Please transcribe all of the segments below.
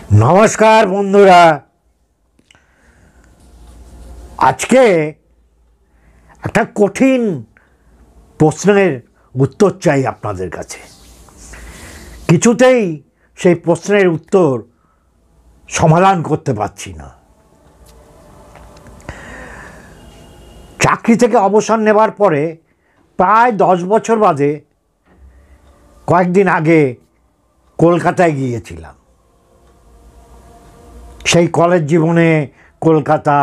নমস্কার বন্ধুরা, আজকে একটা কঠিন প্রশ্নের উত্তর চাই আপনাদের কাছে। কিছুতেই সেই প্রশ্নের উত্তর সমাধান করতে পারছি না। চাকরি থেকে অবসর নেবার পরে প্রায় 10 বছর বাদে কয়েকদিন আগে কলকাতায় গিয়েছিলাম। সেই কলেজ জীবনে কলকাতা,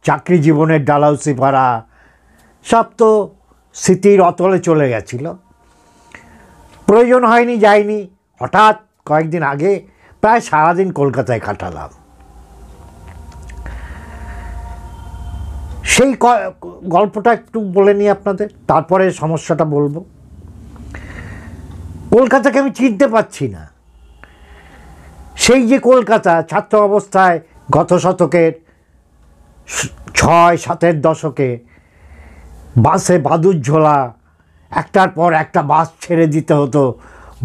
চাকরি জীবনের ডালহৌসি পাড়া সব তো স্মৃতির অতলে চলে গেছিল। প্রয়োজন হয়নি, যাইনি। হঠাৎ কয়েকদিন আগে প্রায় সারাদিন কলকাতায় কাটালাম। সেই গল্পটা একটু বলে নিই আপনাদের, তারপরে সমস্যাটা বলবো। কলকাতাকে আমি চিনতে পারছি না। সেই যে কলকাতা ছাত্র অবস্থায় গত শতকের 6-7 দশকে বাসে বাদুর ঝোলা, একটার পর একটা বাস ছেড়ে দিতে হতো,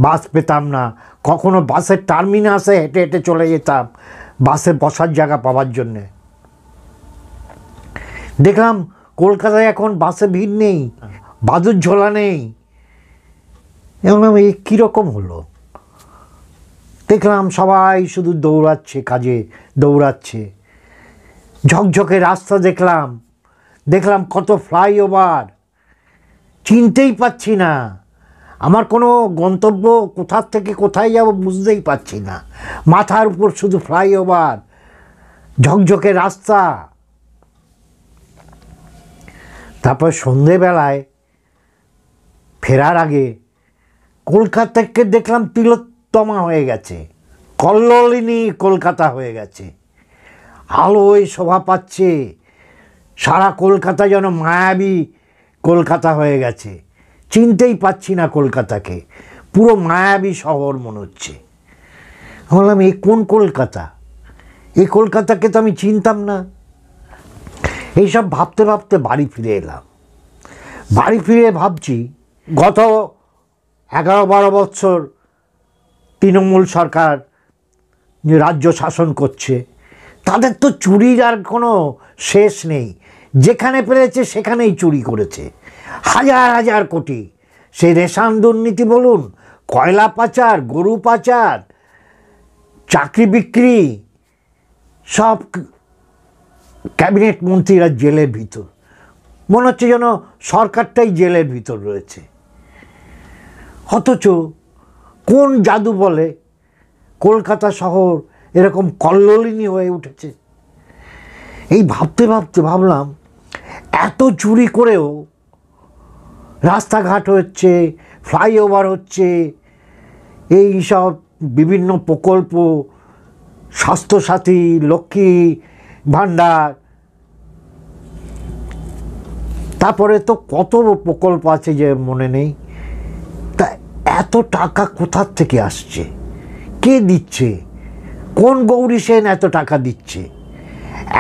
বাস পেতাম না। কখনো বাসের টার্মিনাসে হেঁটে হেঁটে চলে যেতাম বাসে বসার জায়গা পাওয়ার জন্যে। দেখলাম কলকাতায় এখন বাসে ভিড় নেই, বাদুর ঝোলা নেই। এবং এই কীরকম হলো? দেখলাম সবাই শুধু দৌড়াচ্ছে, কাজে দৌড়াচ্ছে। ঝকঝকে রাস্তা দেখলাম কত ফ্লাইওভার। চিনতেই পাচ্ছি না, আমার কোনো গন্তব্য কোথার থেকে কোথায় যাব বুঝতেই পারছি না। মাথার উপর শুধু ফ্লাইওভার, ঝকঝকে রাস্তা। তারপর সন্ধেবেলায় ফেরার আগে কলকাতাকে দেখলাম তিলোত্তমা হয়ে গেছে, কল্লোলিনী কলকাতা হয়ে গেছে। আলোয় শোভা পাচ্ছে, সারা কলকাতা যেন মায়াবী কলকাতা হয়ে গেছে। চিনতেই পাচ্ছি না কলকাতাকে, পুরো মায়াবী শহর মনে হচ্ছে। বললাম এই কোন কলকাতা? এই কলকাতাকে তো আমি চিনতাম না। এইসব ভাবতে ভাবতে বাড়ি ফিরে এলাম। বাড়ি ফিরে ভাবছি, গত 11-12 বছর তৃণমূল সরকার রাজ্য শাসন করছে, তাদের তো চুরির আর কোনো শেষ নেই। যেখানে পেরেছে সেখানেই চুরি করেছে, হাজার হাজার কোটি। সেই রেশন দুর্নীতি বলুন, কয়লা পাচার, গরু পাচার, চাকরি বিক্রি, সব ক্যাবিনেট মন্ত্রীরা জেলের ভিতর। মনে হচ্ছে যেন সরকারটাই জেলের ভিতর রয়েছে। অথচ কোন জাদু বলে কলকাতা শহর এরকম কল্লোলিনী হয়ে উঠেছে? এই ভাবতে ভাবতে ভাবলাম, এত চুরি করেও রাস্তাঘাট হচ্ছে, ফ্লাইওভার হচ্ছে, এই সব বিভিন্ন প্রকল্প, স্বাস্থ্যসাথী, লক্ষ্মী ভাণ্ডার, তারপরে তো কত প্রকল্প আছে যে মনে নেই। তা এত টাকা কোথার থেকে আসছে? কে দিচ্ছে? কোন গৌরী সেন এত টাকা দিচ্ছে?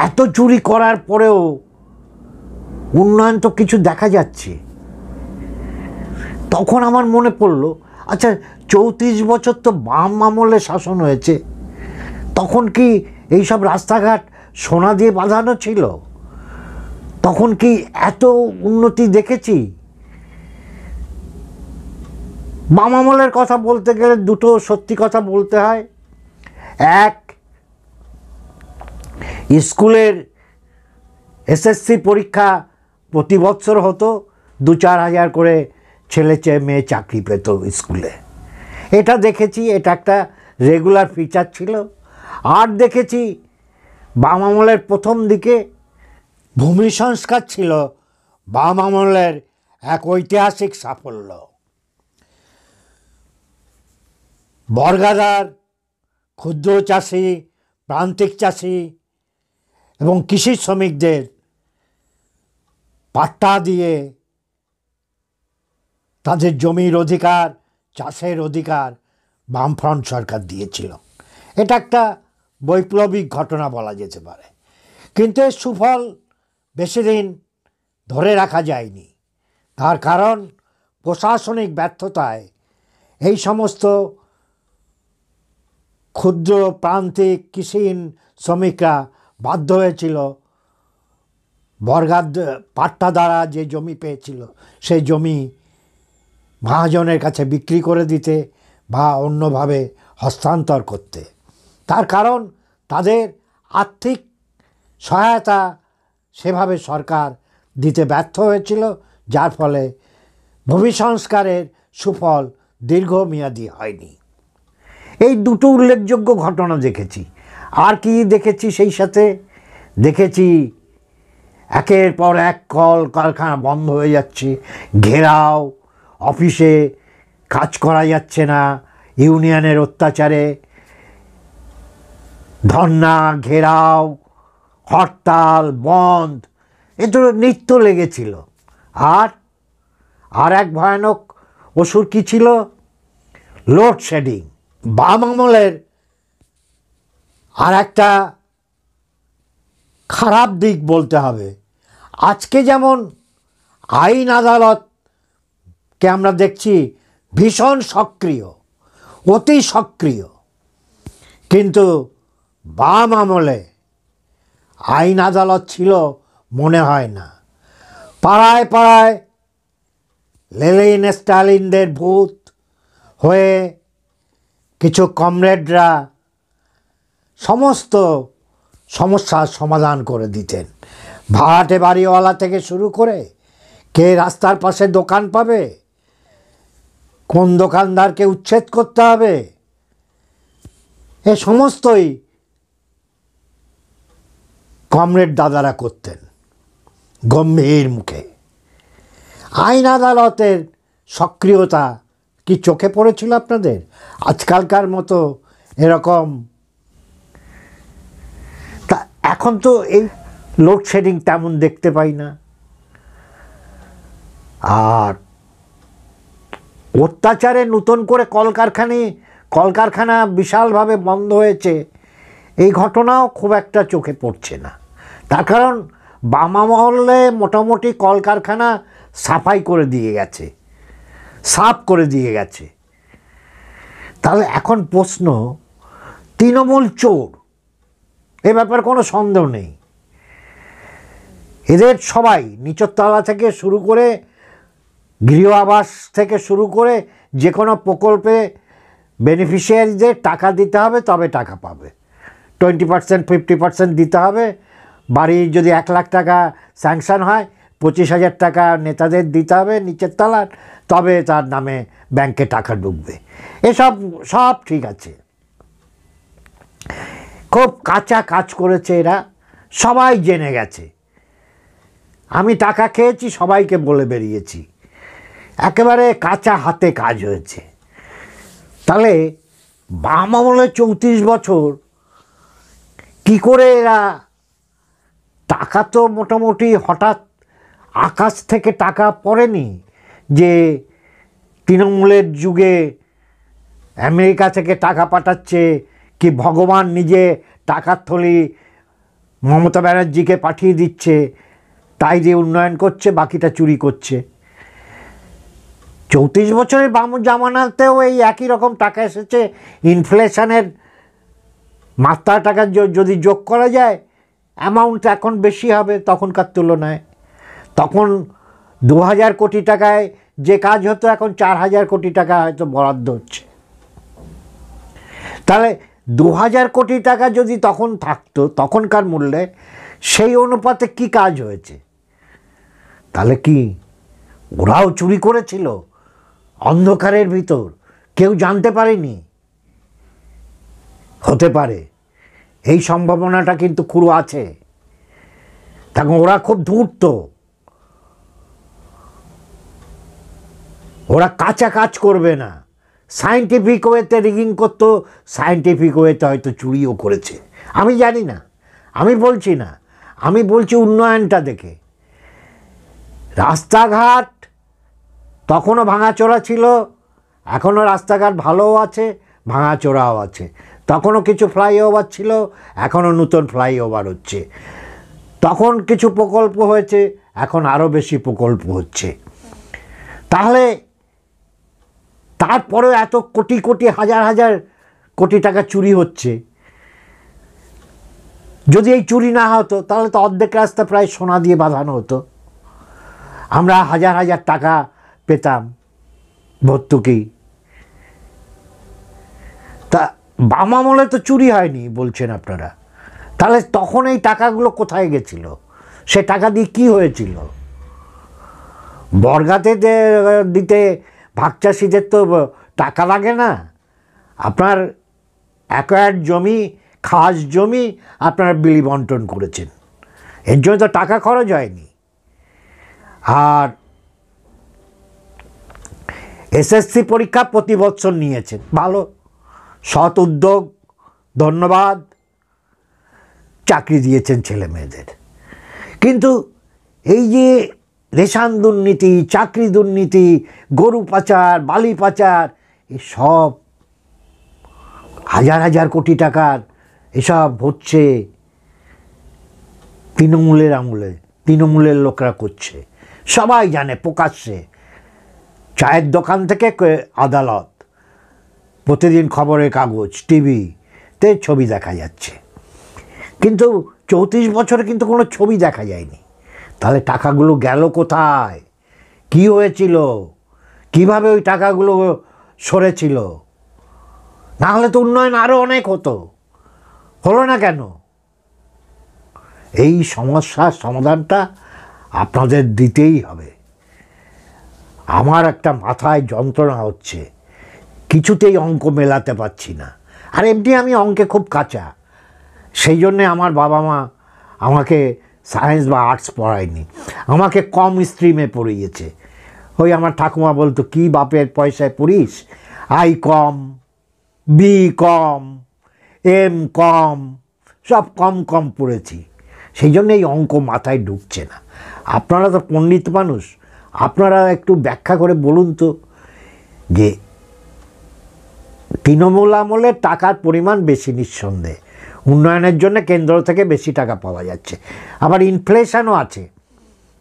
এত চুরি করার পরেও উন্নয়ন তো কিছু দেখা যাচ্ছে। তখন আমার মনে পড়লো, আচ্ছা 34 বছর তো বাম আমলে শাসন হয়েছে, তখন কি এইসব রাস্তাঘাট সোনা দিয়ে বাঁধানো ছিল? তখন কি এত উন্নতি দেখেছি? বাম আমলের কথা বলতে গেলে দুটো সত্যি কথা বলতে হয়। এক, স্কুলের এসএসসি পরীক্ষা প্রতি বছর হতো, 2-4 হাজার করে ছেলে মেয়ে চাকরি পেত স্কুলে। এটা দেখেছি, এটা একটা রেগুলার ফিচার ছিল। আর দেখেছি বাম আমলের প্রথম দিকে ভূমি সংস্কার ছিল বাম আমলের এক ঐতিহাসিক সাফল্য। বর্গাদার ক্ষুদ্র চাষি, প্রান্তিক চাষি এবং কৃষি শ্রমিকদের পাট্টা দিয়ে তাদের জমির অধিকার, চাষের অধিকার বামফ্রন্ট সরকার দিয়েছিল। এটা একটা বৈপ্লবিক ঘটনা বলা যেতে পারে। কিন্তু এর সুফল বেশি দিন ধরে রাখা যায়নি। তার কারণ প্রশাসনিক ব্যর্থতায় এই সমস্ত ক্ষুদ্র প্রান্তিক কৃষিহীন শ্রমিকরা বাধ্য হয়েছিল বর্গাদ পাট্টা দ্বারা যে জমি পেয়েছিল সেই জমি মহাজনের কাছে বিক্রি করে দিতে বা অন্যভাবে হস্তান্তর করতে। তার কারণ তাদের আর্থিক সহায়তা সেভাবে সরকার দিতে ব্যর্থ হয়েছিল, যার ফলে ভূমি সংস্কারের সুফল দীর্ঘমেয়াদী হয়নি। এই দুটো উল্লেখযোগ্য ঘটনা দেখেছি। আর কি দেখেছি? সেই সাথে দেখেছি একের পর এক কল কারখানা বন্ধ হয়ে যাচ্ছে, ঘেরাও, অফিসে কাজ করা যাচ্ছে না, ইউনিয়নের অত্যাচারে ধর্না, ঘেরাও, হরতাল, বন্ধ, এ তো নিত্য লেগেছিল। আর এক ভয়ানক অসুর কী ছিল? লোডশেডিং। বাম আমলের আর একটা খারাপ দিক বলতে হবে, আজকে যেমন আইন আদালতকে আমরা দেখছি ভীষণ সক্রিয়, অতি সক্রিয়, কিন্তু বাম আমলে আইন আদালত ছিল মনে হয় না। পাড়ায় পাড়ায় লেনিন স্টালিনদের ভূত হয়ে কিছু কমরেডরা সমস্ত সমস্যার সমাধান করে দিতেন। ভাড়াটে বাড়িওয়ালা থেকে শুরু করে কে রাস্তার পাশে দোকান পাবে, কোন দোকানদারকে উচ্ছেদ করতে হবে, এ সমস্তই কমরেড দাদারা করতেন গম্ভীর মুখে। আইন আদালতের সক্রিয়তা কি চোখে পড়েছিল আপনাদের? আজকালকার মতো এরকম তা এখন তো এই লোডশেডিং তেমন দেখতে পাই না। আর অত্যাচারে নতুন করে কলকারখানা বিশালভাবে বন্ধ হয়েছে, এই ঘটনাও খুব একটা চোখে পড়ছে না। তার কারণ বামা মহলে মোটামুটি কলকারখানা সাফাই করে দিয়ে গেছে, সাফ করে দিয়ে গেছে। তাহলে এখন প্রশ্ন, তৃণমূল চোর, এ ব্যাপারে কোনো সন্দেহ নেই। এদের সবাই নিচের তলা থেকে শুরু করে, গৃহ আবাস থেকে শুরু করে যে কোনো প্রকল্পে বেনিফিশিয়ারিদের টাকা দিতে হবে, তবে টাকা পাবে। 20% 50% দিতে হবে। বাড়ি যদি 1 লাখ টাকা স্যাংশন হয়, 25,000 টাকা নেতাদের দিতে হবে নিচের তলার, তবে তার নামে ব্যাংকে টাকা ঢুকবে। এসব সব ঠিক আছে, খুব কাঁচা কাজ করেছে এরা, সবাই জেনে গেছে। আমি টাকা খেয়েছি সবাইকে বলে বেরিয়েছি, একেবারে কাঁচা হাতে কাজ হয়েছে। তাহলে বাম আমলে 34 বছর কি করে এরা টাকা, তো মোটামুটি হঠাৎ আকাশ থেকে টাকা পড়েনি যে তৃণমূলের যুগে আমেরিকা থেকে টাকা পাঠাচ্ছে, কি ভগবান নিজে টাকার থলি মমতা ব্যানার্জিকে পাঠিয়ে দিচ্ছে, তাই দিয়ে উন্নয়ন করছে, বাকিটা চুরি করছে। 34 বছরের বাম জামানাতেও এই একই রকম টাকা এসেছে। ইনফ্লেশনের মাত্রাটাকে যদি যোগ করা যায়, অ্যামাউন্ট এখন বেশি হবে তখনকার তুলনায়। তখন 2000 কোটি টাকায় যে কাজ হতো, এখন 4000 কোটি টাকা হয়তো বরাদ্দ হচ্ছে। তাহলে 2000 কোটি টাকা যদি তখন থাকতো তখনকার মূল্যে, সেই অনুপাতে কি কাজ হয়েছে? তাহলে কি ওরাও চুরি করেছিল অন্ধকারের ভিতর, কেউ জানতে পারেনি? হতে পারে, এই সম্ভাবনাটা কিন্তু খুব আছে। তখন ওরা খুব ধূর্ত, ওরা কাঁচা কাজ করবে না। সায়েন্টিফিক ওয়েতে রিগিং করতো, সায়েন্টিফিক ওয়েতে হয়তো চুরিও করেছে, আমি জানি না, আমি বলছি না, আমি বলছি উন্নয়নটা দেখে। রাস্তাঘাট তখনও ভাঙাচোরা ছিল, এখনও রাস্তাঘাট ভালোও আছে, ভাঙাচোরাও আছে। তখনও কিছু ফ্লাইওভার ছিল, এখনও নতুন ফ্লাইওভার হচ্ছে। তখন কিছু প্রকল্প হয়েছে, এখন আরও বেশি প্রকল্প হচ্ছে। তাহলে তারপরে এত কোটি কোটি হাজার হাজার কোটি টাকা চুরি হচ্ছে, যদি এই চুরি না হতো তাহলে তো অর্ধেক রাস্তা প্রায় সোনা দিয়ে বাঁধানো হতো, আমরা হাজার হাজার টাকা পেতাম ভর্তুকি। তা বাম আমলে তো চুরি হয়নি বলছেন আপনারা, তাহলে তখন এই টাকাগুলো কোথায় গেছিল? সে টাকা দিয়ে কি হয়েছিল? বর্গাতে দিতে ভাগচাষিদের তো টাকা লাগে না, আপনার অ্যাকোয়ার্ড জমি, খাস জমি আপনারা বিলি বন্টন করেছেন, এর জন্য তো টাকা খরচ হয়নি। আর এসএসসি পরীক্ষা প্রতি বছর নিয়েছেন, ভালো, সৎ উদ্যোগ, ধন্যবাদ, চাকরি দিয়েছেন ছেলে মেয়েদের। কিন্তু এই যে রেশন দুর্নীতি, চাকরি দুর্নীতি, গরু পাচার, বালি পাচার, এসব হাজার হাজার কোটি টাকার এসব হচ্ছে তৃণমূলের আমলে, তৃণমূলের লোকরা করছে, সবাই জানে প্রকাশ্যে। চায়ের দোকান থেকে আদালত, প্রতিদিন খবরের কাগজ, টিভিতে ছবি দেখা যাচ্ছে, কিন্তু 34 বছরে কিন্তু কোনো ছবি দেখা যায়নি। তাহলে টাকাগুলো গেল কোথায়? কি হয়েছিল? কিভাবে ওই টাকাগুলো সরেছিল? না হলে তো উন্নয়ন আরও অনেক হতো, হলো না কেন? এই সমস্যার সমাধানটা আপনাদের দিতেই হবে। আমার একটা মাথায় যন্ত্রণা হচ্ছে, কিছুতেই অঙ্ক মেলাতে পারছি না। আর এমনি আমি অঙ্কে খুব কাঁচা, সেই জন্যে আমার বাবা মা আমাকে সায়েন্স বা আর্টস পড়ায়নি, আমাকে কম স্ট্রিমে পড়িয়েছে। ওই আমার ঠাকুমা বলতো, কি বাপের পয়সায় পড়িস, I Com, B Com, M Com, সব কম কম পড়েছি, সেই জন্য এই অঙ্ক মাথায় ঢুকছে না। আপনারা তো পণ্ডিত মানুষ, আপনারা একটু ব্যাখ্যা করে বলুন তো, যে তৃণমূল আমলে টাকার পরিমাণ বেশি, নিঃসন্দেহে উন্নয়নের জন্য কেন্দ্র থেকে বেশি টাকা পাওয়া যাচ্ছে, আবার ইনফ্লেশনও আছে,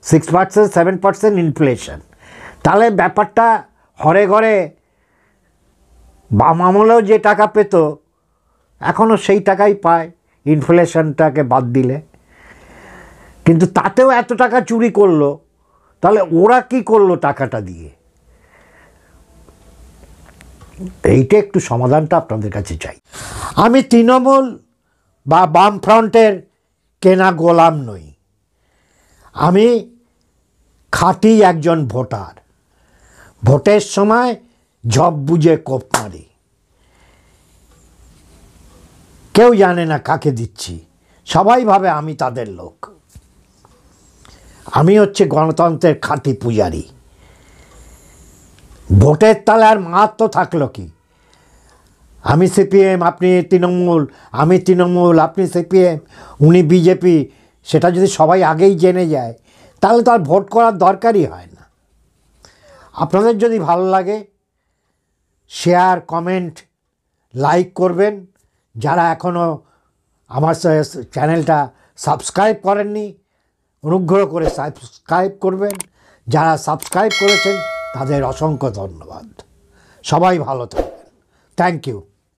6%, 7% ইনফ্লেশন। তাহলে ব্যাপারটা হরে ঘরে বাম আমলেও যে টাকা পেত এখনও সেই টাকাই পায়, ইনফ্লেশনটাকে বাদ দিলে। কিন্তু তাতেও এত টাকা চুরি করলো, তাহলে ওরা কি করলো টাকাটা দিয়ে? এইটা একটু সমাধানটা আপনাদের কাছে চাই। আমি তৃণমূল বা বামফ্রন্টের কেনা গোলাম নই, আমি খাঁটি একজন ভোটার। ভোটের সময় ঝপ বুঝে কোপ মারি, কেউ জানে না কাকে দিচ্ছি, সবাই ভাবে আমি তাদের লোক। আমি হচ্ছে গণতন্ত্রের খাঁটি পূজারী। ভোটের তালে আর মাহাত্ম থাকলো কি? আমি সিপিএম, আপনি তৃণমূল, আমি তৃণমূল, আপনি সিপিএম, উনি বিজেপি, সেটা যদি সবাই আগেই জেনে যায় তাহলে তো আর ভোট করার দরকারই হয় না। আপনাদের যদি ভালো লাগে শেয়ার, কমেন্ট, লাইক করবেন। যারা এখনও আমার চ্যানেলটা সাবস্ক্রাইব করেননি অনুগ্রহ করে সাবস্ক্রাইব করবেন। যারা সাবস্ক্রাইব করেছেন তাদের অসংখ্য ধন্যবাদ। সবাই ভালো থাকবেন। Thank you.